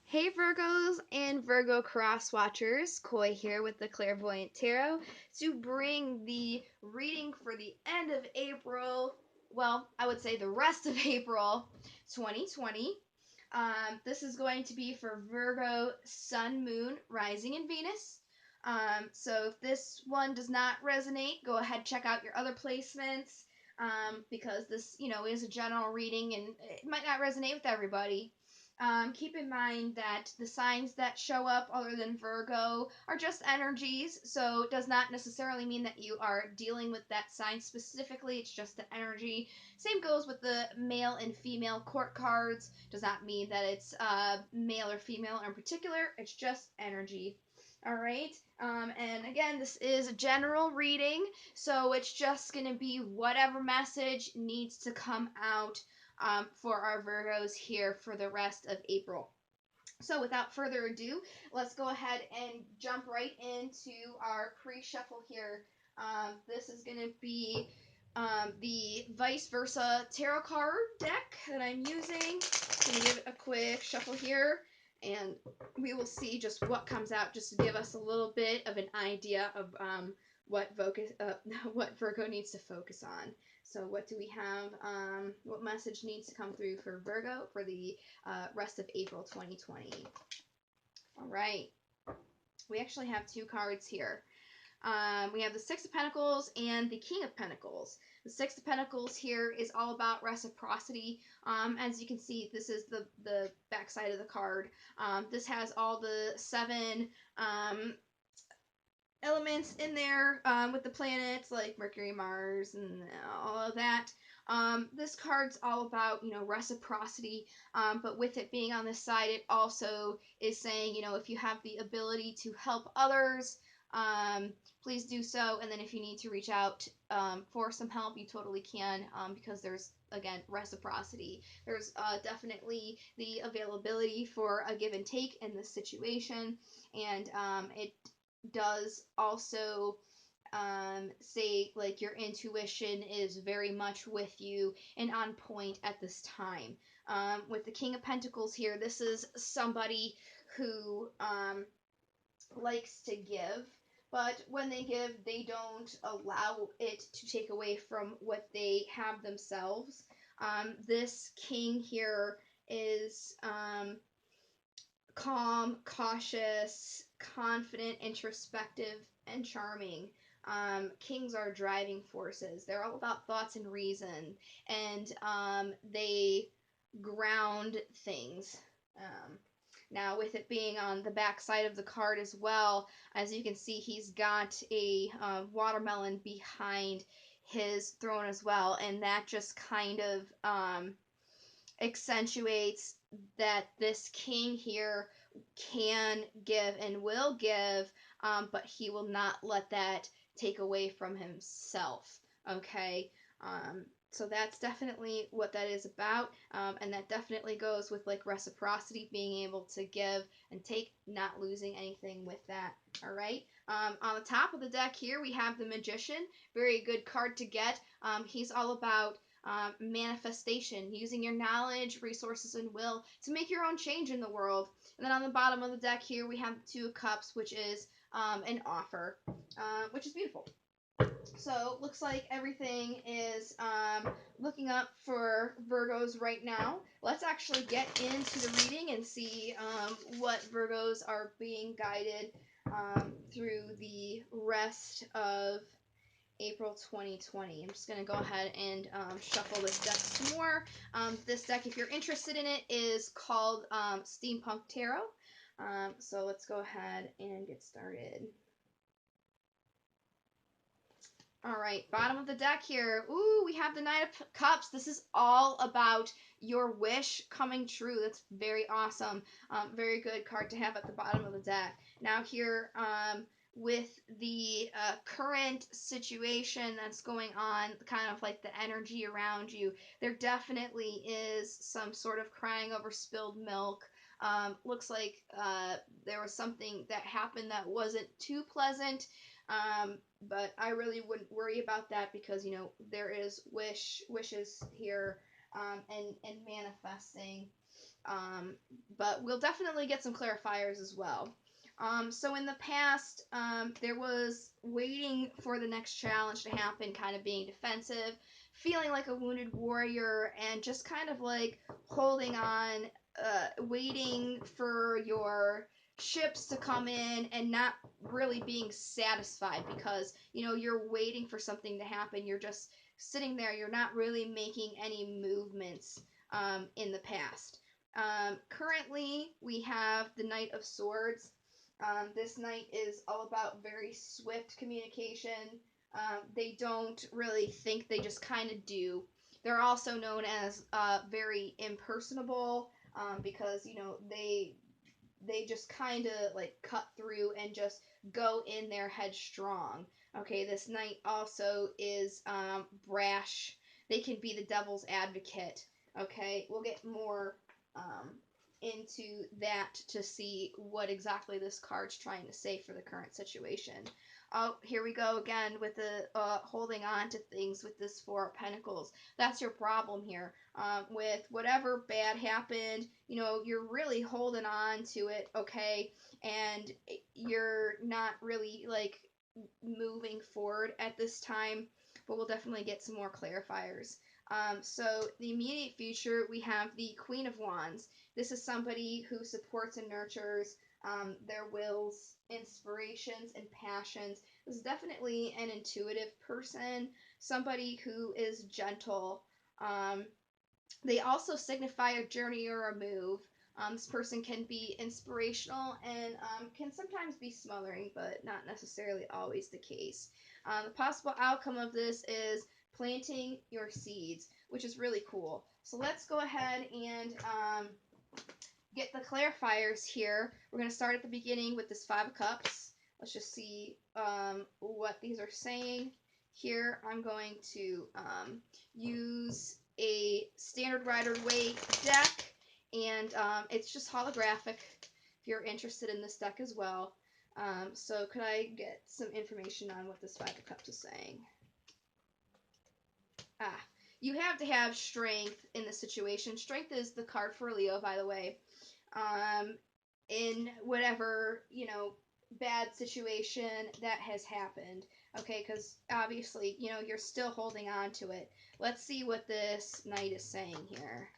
Hey Virgos and Virgo cross watchers, Koi here with the Clairvoyant Tarot to bring the reading for the end of April. Well, I would say the rest of April 2020. This is going to be for Virgo, Sun, Moon, Rising, and Venus. So if this one does not resonate, go ahead check out your other placements because this, is a general reading and it might not resonate with everybody. Keep in mind that the signs that show up other than Virgo are just energies, so it does not necessarily mean that you are dealing with that sign specifically. It's just the energy. Same goes with the male and female court cards. Does not mean that it's male or female in particular. It's just energy. All right. And again, this is a general reading, so it's just going to be whatever message needs to come out for our Virgos here for the rest of April. So without further ado, let's go ahead and jump right into our pre-shuffle here. This is going to be the vice versa tarot card deck that I'm using. I'm going to give it a quick shuffle here, and we will see just what comes out, just to give us a little bit of an idea of what Virgo needs to focus on. So what do we have? What message needs to come through for Virgo for the rest of April 2020? All right. We actually have two cards here. We have the Six of Pentacles and the King of Pentacles. The Six of Pentacles here is all about reciprocity. As you can see, this is the back side of the card. This has all the seven elements in there with the planets like Mercury, Mars, and all of that. This card's all about, reciprocity, but with it being on this side, it also is saying, if you have the ability to help others, please do so. And then if you need to reach out for some help, you totally can, because there's, again, reciprocity. There's definitely the availability for a give and take in this situation, and it does also say like your intuition is very much with you and on point at this time. With the King of Pentacles here, this is somebody who likes to give, but when they give, they don't allow it to take away from what they have themselves. This king here is calm, cautious, confident, introspective, and charming. Kings are driving forces. They're all about thoughts and reason, and they ground things. Now, with it being on the back side of the card as well, as you can see, he's got a watermelon behind his throne as well, and that just kind of accentuates that this king here can give and will give, but he will not let that take away from himself. Okay, so that's definitely what that is about, and that definitely goes with like reciprocity, being able to give and take, not losing anything with that. All right. On the top of the deck here, we have the Magician. Very good card to get. He's all about manifestation, using your knowledge, resources, and will to make your own change in the world. And then on the bottom of the deck here, we have the Two of Cups, which is an offer, which is beautiful. So looks like everything is looking up for Virgos right now. Let's actually get into the reading and see what Virgos are being guided through the rest of April 2020. I'm just going to go ahead and shuffle this deck some more. This deck, if you're interested in it, is called Steampunk Tarot. So let's go ahead and get started. All right, bottom of the deck here. Ooh, we have the Knight of Cups. This is all about your wish coming true. That's very awesome. Very good card to have at the bottom of the deck. Now here, with the current situation that's going on, kind of like the energy around you, there definitely is some sort of crying over spilled milk. Looks like there was something that happened that wasn't too pleasant. But I really wouldn't worry about that because, there is wishes here, and manifesting. But we'll definitely get some clarifiers as well. So in the past, there was waiting for the next challenge to happen, kind of being defensive, feeling like a wounded warrior, and just kind of like holding on, waiting for your ships to come in and not really being satisfied because you're waiting for something to happen. You're just sitting there. You're not really making any movements in the past. Currently, we have the Knight of Swords. This knight is all about very swift communication. They don't really think, they just kind of do. They're also known as very impersonable because they just kind of like cut through and just go in there headstrong. Okay, this knight also is brash. They can be the devil's advocate. Okay, we'll get more into that to see what exactly this card's trying to say for the current situation. Oh, here we go again with the holding on to things with this Four of Pentacles. That's your problem here. With whatever bad happened, you're really holding on to it, okay? And you're not really like moving forward at this time, but we'll definitely get some more clarifiers. So the immediate future, we have the Queen of Wands. This is somebody who supports and nurtures their wills, inspirations, and passions. This is definitely an intuitive person, somebody who is gentle. They also signify a journey or a move. This person can be inspirational and can sometimes be smothering, but not necessarily always the case. The possible outcome of this is planting your seeds, which is really cool. So let's go ahead and get the clarifiers here. We're going to start at the beginning with this Five of Cups. Let's just see what these are saying. Here I'm going to use a standard Rider-Waite deck, and it's just holographic if you're interested in this deck as well. So could I get some information on what this Five of Cups is saying? You have to have strength in this situation. Strength is the card for Leo, by the way. In whatever, bad situation that has happened. Okay, because obviously, you're still holding on to it. Let's see what this knight is saying here.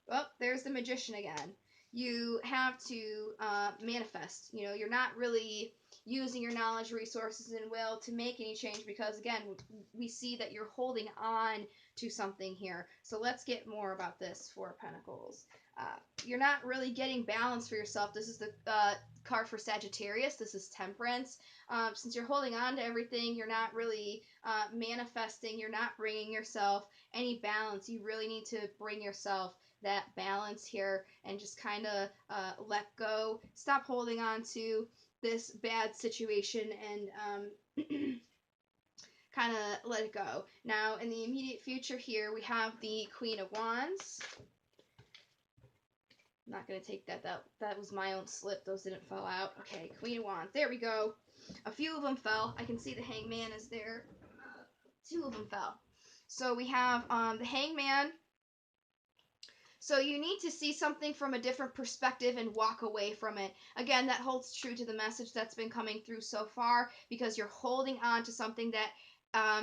Well, there's the Magician again. You have to manifest. You're not really using your knowledge, resources, and will to make any change because, again, we see that you're holding on to something here. So let's get more about this Four of Pentacles. You're not really getting balance for yourself. This is the card for Sagittarius. This is Temperance. Since you're holding on to everything, you're not really manifesting. You're not bringing yourself any balance. You really need to bring yourself that balance here and just kind of let go. Stop holding on to this bad situation and kind of let it go. Now, in the immediate future here, we have the Queen of Wands. I'm not going to take that. That was my own slip. Those didn't fall out. Okay, Queen of Wands. There we go. A few of them fell. I can see the Hangman is there. Two of them fell. So we have the Hangman. So you need to see something from a different perspective and walk away from it. Again, that holds true to the message that's been coming through so far because you're holding on to something that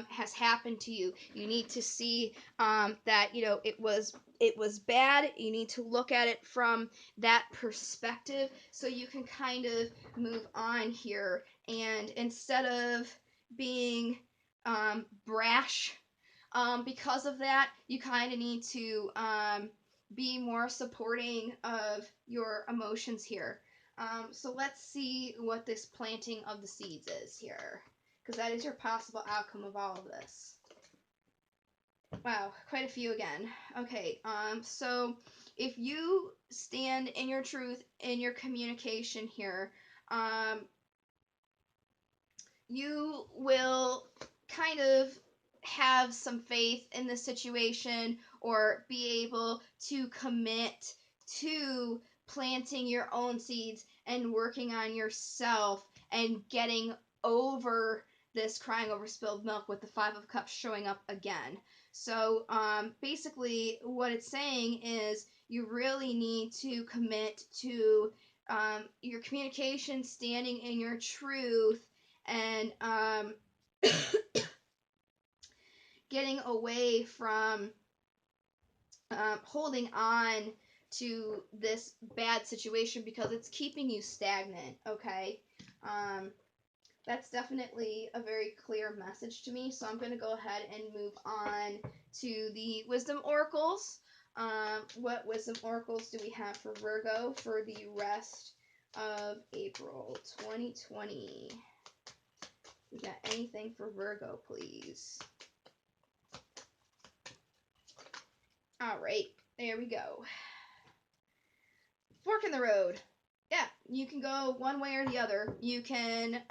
has happened to you. You need to see that it was bad. You need to look at it from that perspective so you can kind of move on here. And instead of being brash because of that, you kind of need to be more supporting of your emotions here. So let's see what this planting of the seeds is here, because that is your possible outcome of all of this. Wow, quite a few again. Okay, so if you stand in your truth, in your communication here, you will kind of have some faith in the situation or be able to commit to planting your own seeds and working on yourself and getting over this crying over spilled milk with the Five of Cups showing up again. So basically what it's saying is you really need to commit to your communication, standing in your truth, and getting away from holding on to this bad situation because it's keeping you stagnant, okay? That's definitely a very clear message to me. So I'm going to go ahead and move on to the wisdom oracles. What wisdom oracles do we have for Virgo for the rest of April 2020? We got anything for Virgo, please? All right, there we go. Fork in the road. Yeah, you can go one way or the other. You can,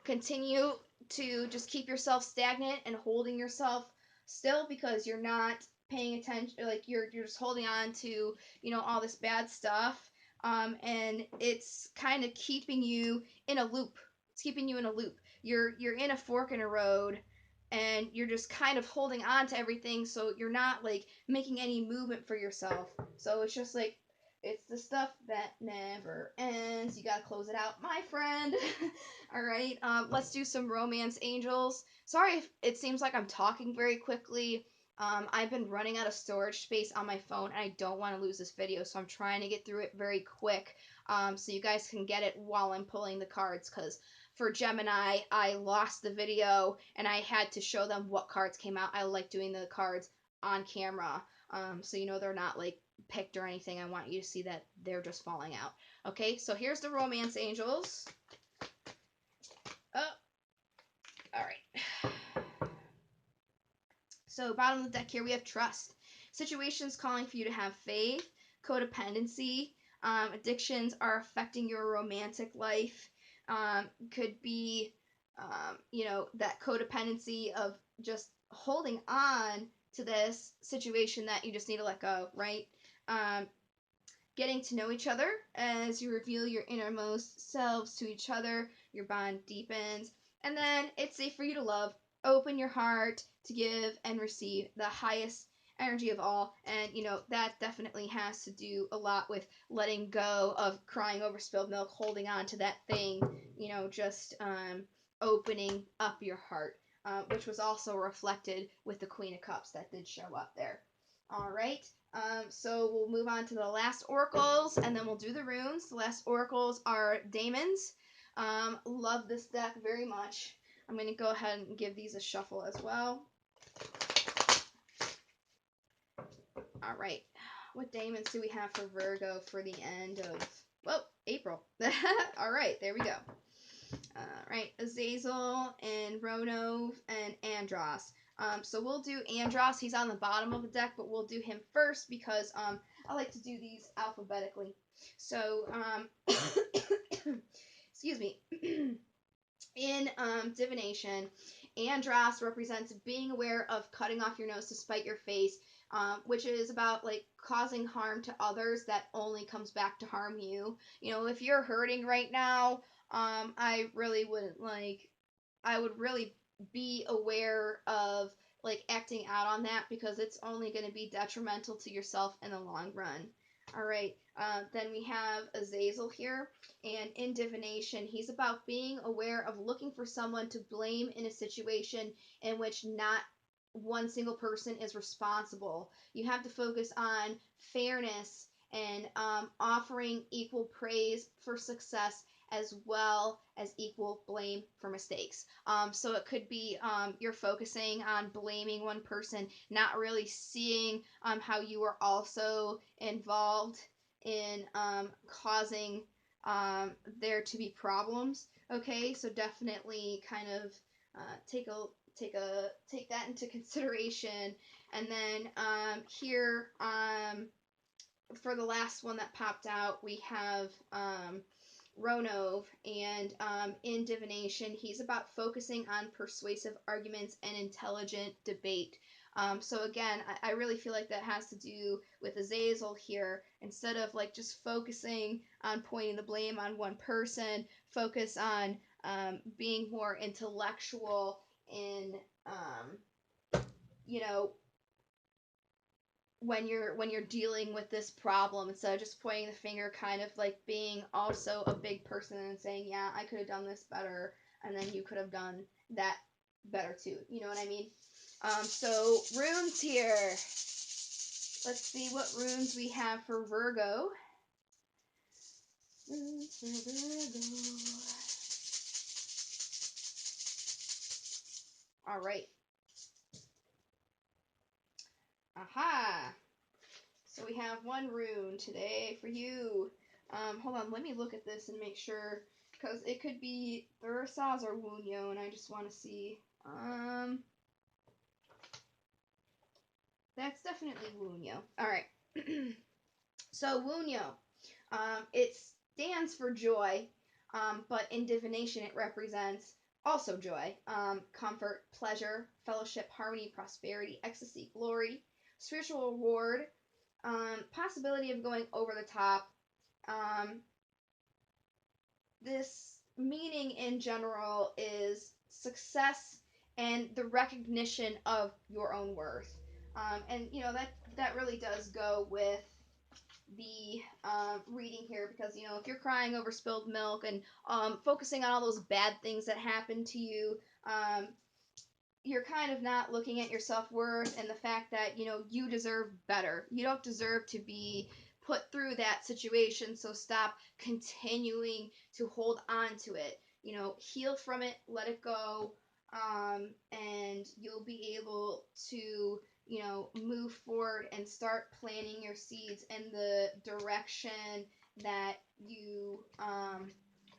continue to just keep yourself stagnant and holding yourself still because you're not paying attention. Like you're just holding on to, all this bad stuff, and it's kind of keeping you in a loop. It's keeping you in a loop. You're in a fork in a road, and you're just kind of holding on to everything, so you're not like making any movement for yourself. So it's just like it's the stuff that never ends. You gotta close it out, my friend. All right, let's do some romance angels. Sorry if it seems like I'm talking very quickly. I've been running out of storage space on my phone, and I don't want to lose this video, so I'm trying to get through it very quick, so you guys can get it while I'm pulling the cards, because for Gemini, I lost the video, and I had to show them what cards came out. I like doing the cards on camera, so they're not like picked or anything. I want you to see that they're just falling out. Okay, so here's the romance angels. Oh, all right. So bottom of the deck here we have trust. Situations calling for you to have faith, codependency, addictions are affecting your romantic life. Could be, that codependency of just holding on to this situation that you just need to let go, right? Getting to know each other as you reveal your innermost selves to each other, your bond deepens. And then it's safe for you to love. Open your heart to give and receive the highest energy of all. And, that definitely has to do a lot with letting go of crying over spilled milk, holding on to that thing, just opening up your heart, which was also reflected with the Queen of Cups that did show up there. All right. So we'll move on to the last oracles, and then we'll do the runes. The last oracles are daemons. Love this deck very much. I'm going to go ahead and give these a shuffle as well. All right. What daemons do we have for Virgo for the end of, April? All right, there we go. All right, Azazel and Ronov and Andros. So we'll do Andros. He's on the bottom of the deck, but we'll do him first because I like to do these alphabetically. So, excuse me. In divination, Andros represents being aware of cutting off your nose to spite your face, which is about like causing harm to others that only comes back to harm you. If you're hurting right now, I really wouldn't I would really be aware of like acting out on that because it's only going to be detrimental to yourself in the long run. All right, then we have Azazel here, and in divination, he's about being aware of looking for someone to blame in a situation in which not one single person is responsible. You have to focus on fairness and offering equal praise for success as well as equal blame for mistakes. So it could be you're focusing on blaming one person, not really seeing how you are also involved in causing there to be problems. Okay, so definitely kind of take that into consideration. And then here for the last one that popped out, we have Ronov, and in divination, he's about focusing on persuasive arguments and intelligent debate. So again, I really feel like that has to do with Azazel here. Instead of like just focusing on pointing the blame on one person, focus on being more intellectual in, you know, when you're dealing with this problem, instead of just pointing the finger, kind of like being also a big person and saying, yeah, I could have done this better, and then you could have done that better too. You know what I mean? So runes here. Let's see what runes we have for Virgo. Runes for Virgo. All right. Aha. So we have one rune today for you. Hold on, let me look at this and make sure, because it could be Thursaz or Wunyo, and I just want to see. That's definitely Wunyo. All right. So Wunyo, it stands for joy, but in divination it represents also joy, comfort, pleasure, fellowship, harmony, prosperity, ecstasy, glory, spiritual reward, possibility of going over the top. Um, this meaning in general is success and the recognition of your own worth. And you know that really does go with the reading here, because you know if you're crying over spilled milk and focusing on all those bad things that happen to you, um, you're kind of not looking at your self-worth and the fact that you know you deserve better. You don't deserve to be put through that situation, so stop continuing to hold on to it. You know, heal from it, let it go, and you'll be able to, you know, move forward and start planting your seeds in the direction that you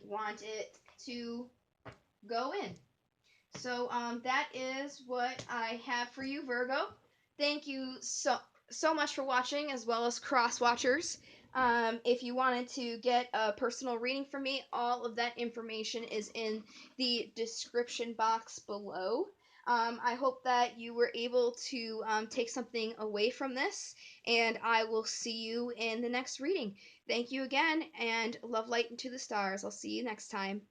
want it to go in. So that is what I have for you, Virgo. Thank you so much for watching, as well as cross watchers. If you wanted to get a personal reading from me, all of that information is in the description box below. I hope that you were able to take something away from this, and I will see you in the next reading. Thank you again, and love light into the stars. I'll see you next time.